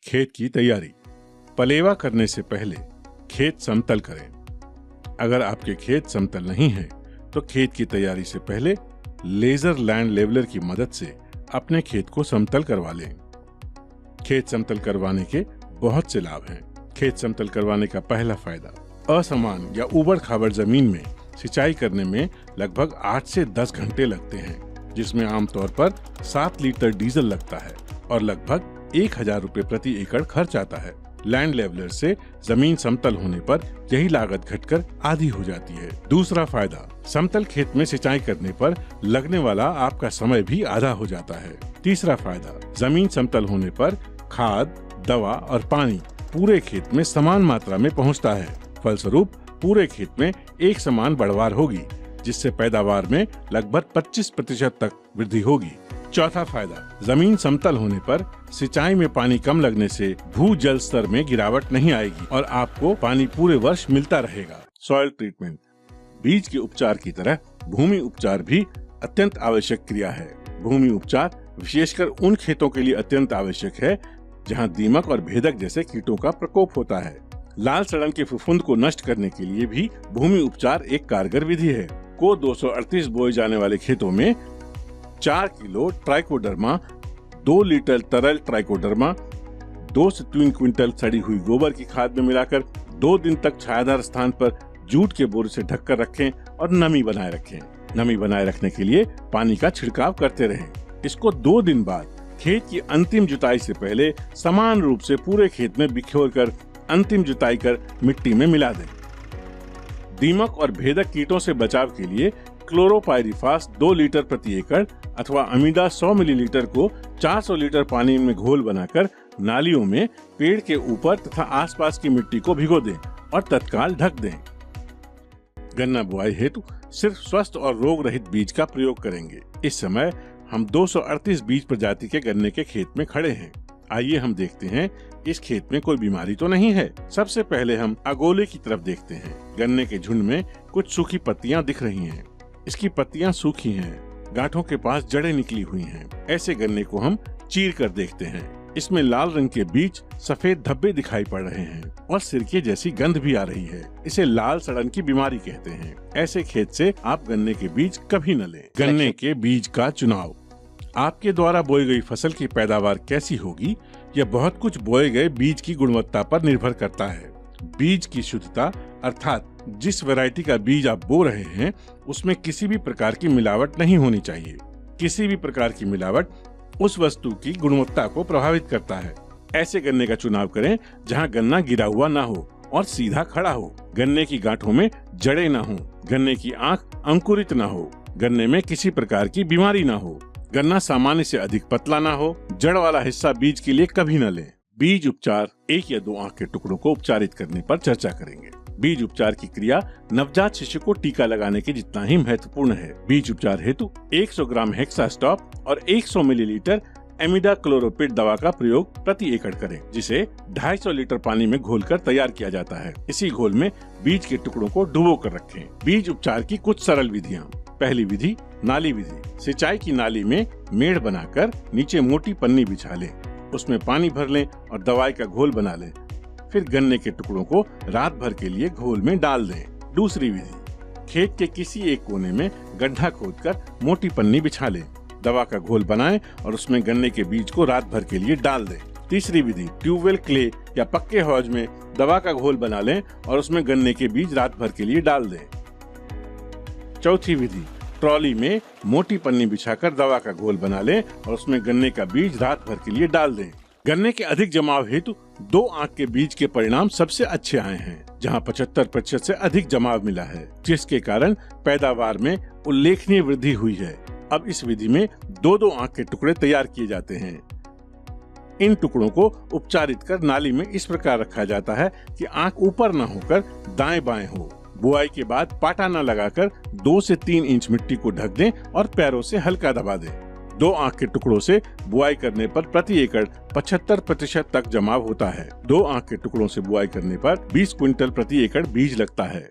खेत की तैयारी। पलेवा करने से पहले खेत समतल करें। अगर आपके खेत समतल नहीं है तो खेत की तैयारी से पहले लेजर लैंड लेवलर की मदद से अपने खेत को समतल करवा लें। खेत समतल करवाने के बहुत से लाभ हैं। खेत समतल करवाने का पहला फायदा, असमान या उबड़ खाबड़ जमीन में सिंचाई करने में लगभग 8 से 10 घंटे लगते हैं, जिसमें आमतौर पर 7 लीटर डीजल लगता है और लगभग 1000 रुपए प्रति एकड़ खर्च आता है। लैंड लेवलर से जमीन समतल होने पर यही लागत घटकर आधी हो जाती है। दूसरा फायदा, समतल खेत में सिंचाई करने पर लगने वाला आपका समय भी आधा हो जाता है। तीसरा फायदा, जमीन समतल होने पर खाद, दवा और पानी पूरे खेत में समान मात्रा में पहुंचता है। फलस्वरूप पूरे खेत में एक समान बढ़वार होगी, जिससे पैदावार में लगभग 25% तक वृद्धि होगी। चौथा फायदा, जमीन समतल होने पर सिंचाई में पानी कम लगने से भू जल स्तर में गिरावट नहीं आएगी और आपको पानी पूरे वर्ष मिलता रहेगा। सॉइल ट्रीटमेंट, बीज के उपचार की तरह भूमि उपचार भी अत्यंत आवश्यक क्रिया है। भूमि उपचार विशेषकर उन खेतों के लिए अत्यंत आवश्यक है जहां दीमक और भेदक जैसे कीटों का प्रकोप होता है। लाल सड़न के फफूंद को नष्ट करने के लिए भी भूमि उपचार एक कारगर विधि है। को 238 बोए जाने वाले खेतों में 4 किलो ट्राइकोडर्मा, 2 लीटर तरल ट्राइकोडर्मा, 2 से 3 क्विंटल सड़ी हुई गोबर की खाद में मिलाकर 2 दिन तक छायादार स्थान पर जूट के बोरे से ढककर रखें और नमी बनाए रखें। नमी बनाए रखने के लिए पानी का छिड़काव करते रहें। इसको 2 दिन बाद खेत की अंतिम जुताई से पहले समान रूप से पूरे खेत में बिखेर कर अंतिम जुताई कर मिट्टी में मिला दें। दीमक और भेदक कीटों से बचाव के लिए क्लोरोपाइरिफास 2 लीटर प्रति एकड़ अथवा अमीडा 100 मिलीलीटर को 400 लीटर पानी में घोल बनाकर नालियों में पेड़ के ऊपर तथा आसपास की मिट्टी को भिगो दें और तत्काल ढक दें। गन्ना बुआई हेतु सिर्फ स्वस्थ और रोग रहित बीज का प्रयोग करेंगे। इस समय हम 238 बीज प्रजाति के गन्ने के खेत में खड़े हैं। आइए हम देखते हैं इस खेत में कोई बीमारी तो नहीं है। सबसे पहले हम अगोले की तरफ देखते हैं। गन्ने के झुंड में कुछ सूखी पत्तियां दिख रही हैं। इसकी पत्तियां सूखी हैं, गांठों के पास जड़ें निकली हुई हैं। ऐसे गन्ने को हम चीर कर देखते हैं। इसमें लाल रंग के बीच सफेद धब्बे दिखाई पड़ रहे हैं और सिरके जैसी गंध भी आ रही है। इसे लाल सड़न की बीमारी कहते हैं। ऐसे खेत से आप गन्ने के बीज कभी न लें। गन्ने के बीज का चुनाव, आपके द्वारा बोई गई फसल की पैदावार कैसी होगी यह बहुत कुछ बोए गए बीज की गुणवत्ता पर निर्भर करता है। बीज की शुद्धता अर्थात जिस वैरायटी का बीज आप बो रहे हैं उसमें किसी भी प्रकार की मिलावट नहीं होनी चाहिए। किसी भी प्रकार की मिलावट उस वस्तु की गुणवत्ता को प्रभावित करता है। ऐसे गन्ने का चुनाव करें जहां गन्ना गिरा हुआ ना हो और सीधा खड़ा हो। गन्ने की गांठों में जड़ें ना हो। गन्ने की आंख अंकुरित ना हो। गन्ने में किसी प्रकार की बीमारी ना हो। गन्ना सामान्य से अधिक पतला ना हो। जड़ वाला हिस्सा बीज के लिए कभी न लें। बीज उपचार, 1 या 2 आंख के टुकड़ों को उपचारित करने पर चर्चा करेंगे। बीज उपचार की क्रिया नवजात शिशु को टीका लगाने के जितना ही महत्वपूर्ण है। बीज उपचार हेतु 100 ग्राम हेक्सास्टॉप और 100 मिलीलीटर एमिडाक्लोरोपिड दवा का प्रयोग प्रति एकड़ करें, जिसे 250 लीटर पानी में घोलकर तैयार किया जाता है। इसी घोल में बीज के टुकड़ों को डुबो कर रखें। बीज उपचार की कुछ सरल विधियाँ। पहली विधि, नाली विधि। सिंचाई की नाली में मेड़ बनाकर नीचे मोटी पन्नी बिछा लें, उसमें पानी भर लें और दवाई का घोल बना लें। फिर गन्ने के टुकड़ों को रात भर के लिए घोल में डाल दें। दूसरी विधि, खेत के किसी एक कोने में गड्ढा खोदकर मोटी पन्नी बिछा लें, दवा का घोल बनाएं और उसमें गन्ने के बीज को रात भर के लिए डाल दें। तीसरी विधि, ट्यूबवेल, क्ले या पक्के हौज में दवा का घोल बना लें और उसमें गन्ने के बीज रात भर के लिए डाल दें। चौथी विधि, ट्रॉली में मोटी पन्नी बिछाकर दवा का घोल बना लें और उसमें गन्ने का बीज रात भर के लिए डाल दें। गन्ने के अधिक जमाव हेतु 2 आंख के बीज के परिणाम सबसे अच्छे आए हैं, जहां 75% से अधिक जमाव मिला है, जिसके कारण पैदावार में उल्लेखनीय वृद्धि हुई है। अब इस विधि में 2-2 आंख के टुकड़े तैयार किए जाते हैं। इन टुकड़ों को उपचारित कर नाली में इस प्रकार रखा जाता है कि आंख ऊपर न होकर दाएं बाएं हो। बुआई के बाद पाटा न लगाकर 2 से 3 इंच मिट्टी को ढक दें और पैरों से हल्का दबा दें। 2 आंख के टुकड़ों से बुआई करने पर प्रति एकड़ 75% तक जमाव होता है। 2 आंख के टुकड़ों से बुआई करने पर 20 क्विंटल प्रति एकड़ बीज लगता है।